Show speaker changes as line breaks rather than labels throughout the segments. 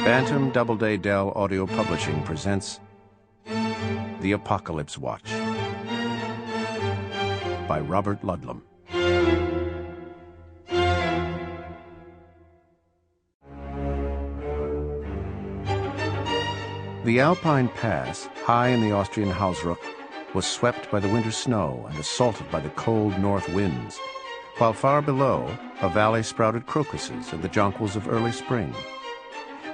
Bantam Doubleday Dell Audio Publishing presents The Apocalypse Watch by Robert Ludlum. The Alpine Pass, high in the Austrian Hausruck, was swept by the winter snow and assaulted by the cold north winds, while far below, a valley sprouted crocuses and the jonquils of early spring.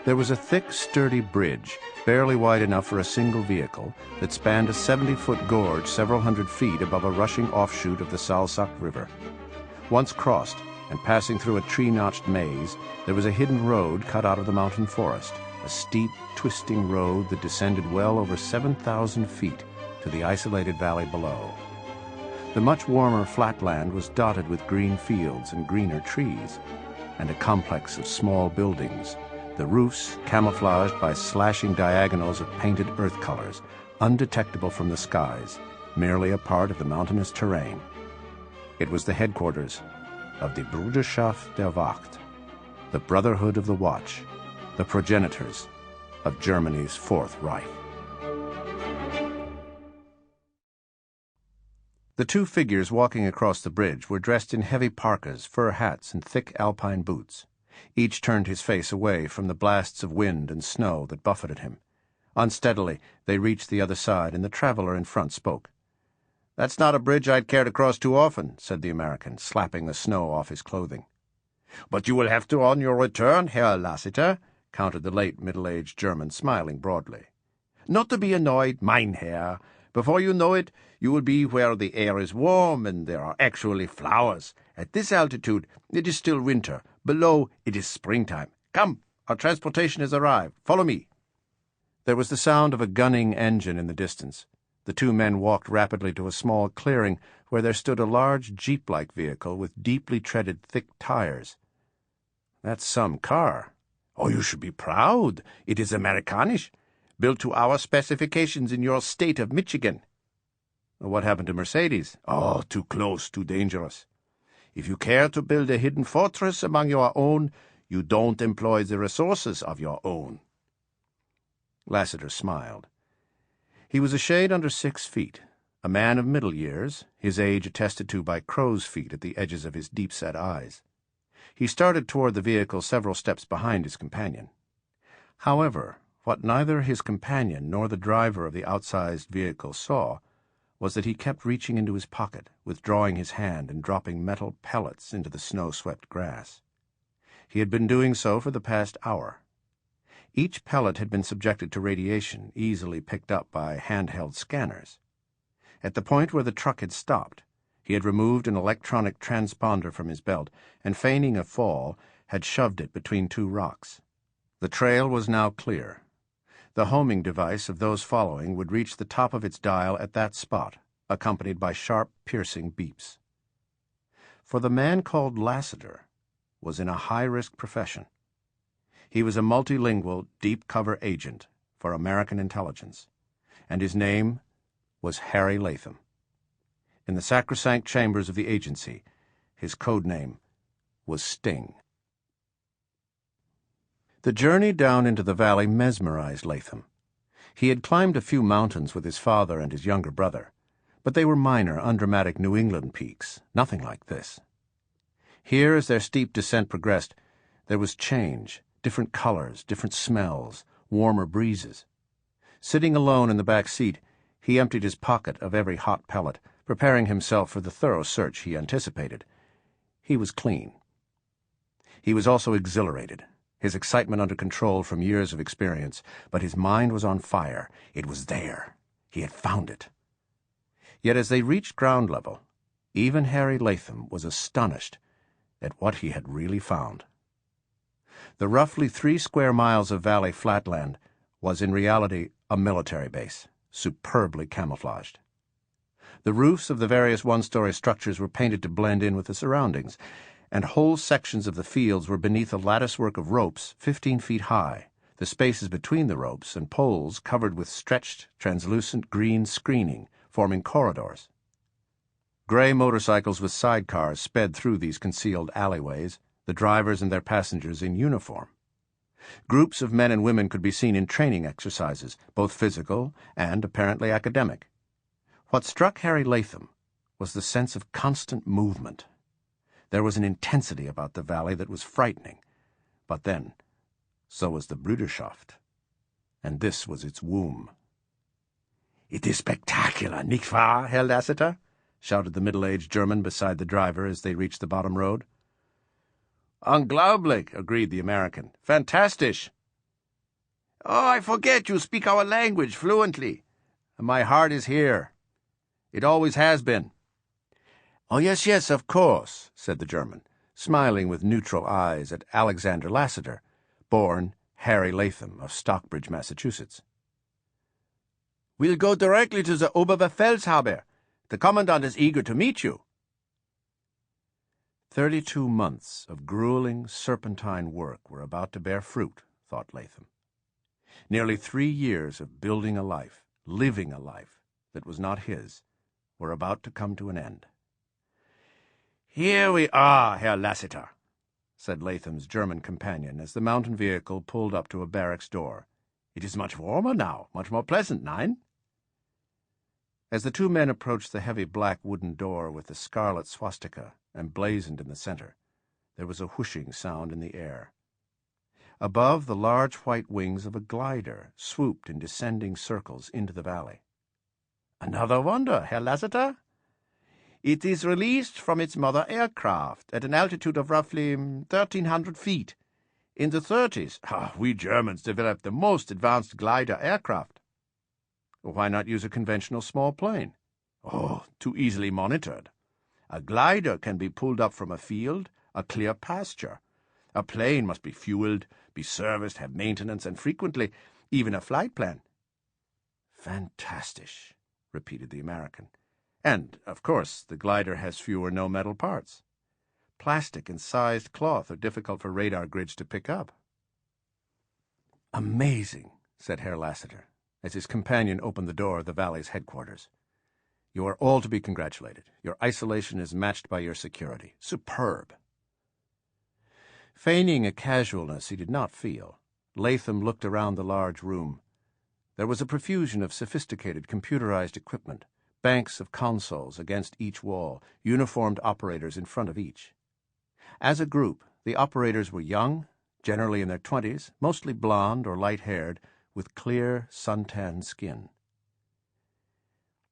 There was a thick, sturdy bridge, barely wide enough for a single vehicle, that spanned a 70-foot gorge several hundred feet above a rushing offshoot of the Salzach River. Once crossed, and passing through a tree-notched maze, there was a hidden road cut out of the mountain forest, a steep, twisting road that descended well over 7,000 feet to the isolated valley below. The much warmer flatland was dotted with green fields and greener trees, and a complex of small buildings, the roofs camouflaged by slashing diagonals of painted earth colors, undetectable from the skies, merely a part of the mountainous terrain. It was the headquarters of the Bruderschaft der Wacht, the Brotherhood of the Watch, the progenitors of Germany's Fourth Reich. The two figures walking across the bridge were dressed in heavy parkas, fur hats, and thick alpine boots. Each turned his face away from the blasts of wind and snow that buffeted him. Unsteadily, they reached the other side, and the traveler in front spoke. "That's not a bridge I'd care to cross too often," said the American, slapping the snow off his clothing. "But you will have to on your return, Herr Latham," countered the late middle-aged German, smiling broadly. "Not to be annoyed, mein Herr. Before you know it, you will be where the air is warm and there are actually flowers. At this altitude, it is still winter. Below, it is springtime. Come, our transportation has arrived. Follow me." There was the sound of a gunning engine in the distance. The two men walked rapidly to a small clearing where there stood a large jeep-like vehicle with deeply treaded thick tires. "That's some car." "Oh, you should be proud. It is Amerikanisch, built to our specifications in your state of Michigan." "What happened to Mercedes?" "Oh, too close, too dangerous. If you care to build a hidden fortress among your own, you don't employ the resources of your own." Lassiter smiled. He was a shade under 6 feet, a man of middle years, his age attested to by crow's feet at the edges of his deep-set eyes. He started toward the vehicle several steps behind his companion. However, what neither his companion nor the driver of the outsized vehicle saw was that he kept reaching into his pocket, withdrawing his hand and dropping metal pellets into the snow-swept grass. He had been doing so for the past hour. Each pellet had been subjected to radiation, easily picked up by handheld scanners. At the point where the truck had stopped, he had removed an electronic transponder from his belt and, feigning a fall, had shoved it between two rocks. The trail was now clear. The homing device of those following would reach the top of its dial at that spot, accompanied by sharp, piercing beeps. For the man called Lassiter was in a high-risk profession. He was a multilingual, deep-cover agent for American intelligence, and his name was Harry Latham. In the sacrosanct chambers of the agency, his code name was Sting. The journey down into the valley mesmerized Latham. He had climbed a few mountains with his father and his younger brother, but they were minor, undramatic New England peaks, nothing like this. Here, as their steep descent progressed, there was change, different colors, different smells, warmer breezes. Sitting alone in the back seat, he emptied his pocket of every hot pellet, preparing himself for the thorough search he anticipated. He was clean. He was also exhilarated, his excitement under control from years of experience, but his mind was on fire. It was there. He had found it. Yet as they reached ground level, even Harry Latham was astonished at what he had really found. The roughly 3 square miles of valley flatland was in reality a military base, superbly camouflaged. The roofs of the various one-story structures were painted to blend in with the surroundings, and whole sections of the fields were beneath a latticework of ropes 15 feet high, the spaces between the ropes and poles covered with stretched, translucent green screening, forming corridors. Gray motorcycles with sidecars sped through these concealed alleyways, the drivers and their passengers in uniform. Groups of men and women could be seen in training exercises, both physical and apparently academic. What struck Harry Latham was the sense of constant movement. There was an intensity about the valley that was frightening. But then, so was the Bruderschaft. And this was its womb. "It is spectacular, nicht wahr, Herr Lassiter?" shouted the middle-aged German beside the driver as they reached the bottom road. "Unglaublich," agreed the American. "Fantastisch." "Oh, I forget you speak our language fluently. My heart is here. It always has been." "Oh, yes, of course," said the German, smiling with neutral eyes at Alexander Lassiter, born Harry Latham of Stockbridge, Massachusetts. "We'll go directly to the Oberbefehlshaber. The commandant is eager to meet you." 32 months of grueling, serpentine work were about to bear fruit, thought Latham. Nearly 3 years of building a life, living a life that was not his, were about to come to an end. "Here we are, Herr Lassiter," said Latham's German companion as the mountain vehicle pulled up to a barracks door. "It is much warmer now, much more pleasant, nein?" As the two men approached the heavy black wooden door with the scarlet swastika emblazoned in the center, there was a whooshing sound in the air. Above, the large white wings of a glider swooped in descending circles into the valley. "Another wonder, Herr Lassiter? It is released from its mother aircraft at an altitude of roughly 1,300 feet. In the 30s, we Germans developed the most advanced glider aircraft." "Why not use a conventional small plane?" "Oh, too easily monitored. A glider can be pulled up from a field, a clear pasture. A plane must be fueled, be serviced, have maintenance, and frequently even a flight plan." "Fantastic," repeated the American. "And, of course, the glider has few or no metal parts. Plastic and sized cloth are difficult for radar grids to pick up." "Amazing," said Herr Lassiter, as his companion opened the door of the valley's headquarters. "You are all to be congratulated. Your isolation is matched by your security. Superb." Feigning a casualness he did not feel, Latham looked around the large room. There was a profusion of sophisticated computerized equipment, banks of consoles against each wall, uniformed operators in front of each. As a group, the operators were young, generally in their 20s, mostly blonde or light-haired, with clear, sun-tanned skin.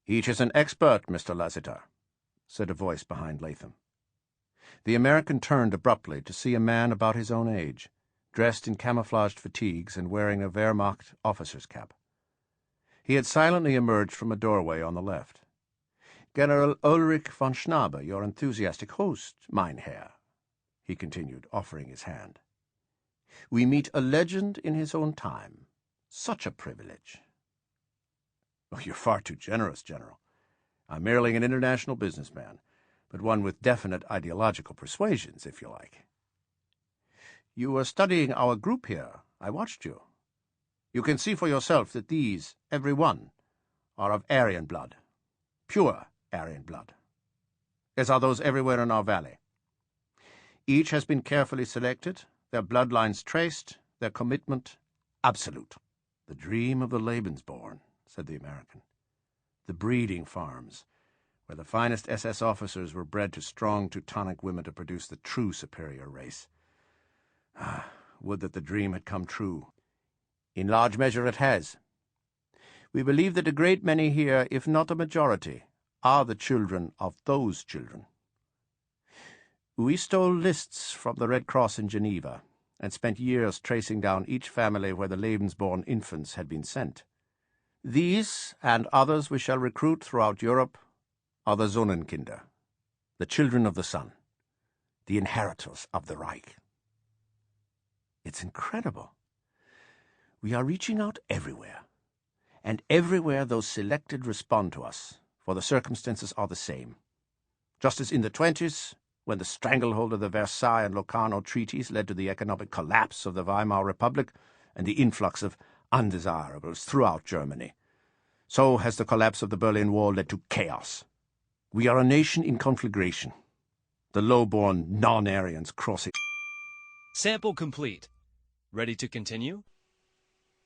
"Each is an expert, Mr. Lassiter," said a voice behind Latham. The American turned abruptly to see a man about his own age, dressed in camouflaged fatigues and wearing a Wehrmacht officer's cap. He had silently emerged from a doorway on the left. "General Ulrich von Schnabe, your enthusiastic host, mein Herr," he continued, offering his hand. "We meet a legend in his own time. Such a privilege." "Oh, you're far too generous, General. I'm merely an international businessman, but one with definite ideological persuasions, if you like." "You were studying our group here. I watched you. You can see for yourself that these, every one, are of Aryan blood. Pure Aryan blood. As are those everywhere in our valley. Each has been carefully selected, their bloodlines traced, their commitment absolute." "The dream of the Lebensborn," said the American. "The breeding farms, where the finest SS officers were bred to strong Teutonic women to produce the true superior race. Would that the dream had come true. In large measure it has. We believe that a great many here, if not a majority, are the children of those children. We stole lists from the Red Cross in Geneva and spent years tracing down each family where the Lebensborn infants had been sent. These, and others we shall recruit throughout Europe, are the Sonnenkinder, the children of the sun, the inheritors of the Reich." It's incredible. We are reaching out everywhere, and everywhere those selected respond to us, for the circumstances are the same. Just as in the 20s, when the stranglehold of the Versailles and Locarno treaties led to the economic collapse of the Weimar Republic and the influx of undesirables throughout Germany, so has the collapse of the Berlin Wall led to chaos. We are a nation in conflagration. The low-born non-Aryans crossing
Sample complete. Ready to continue?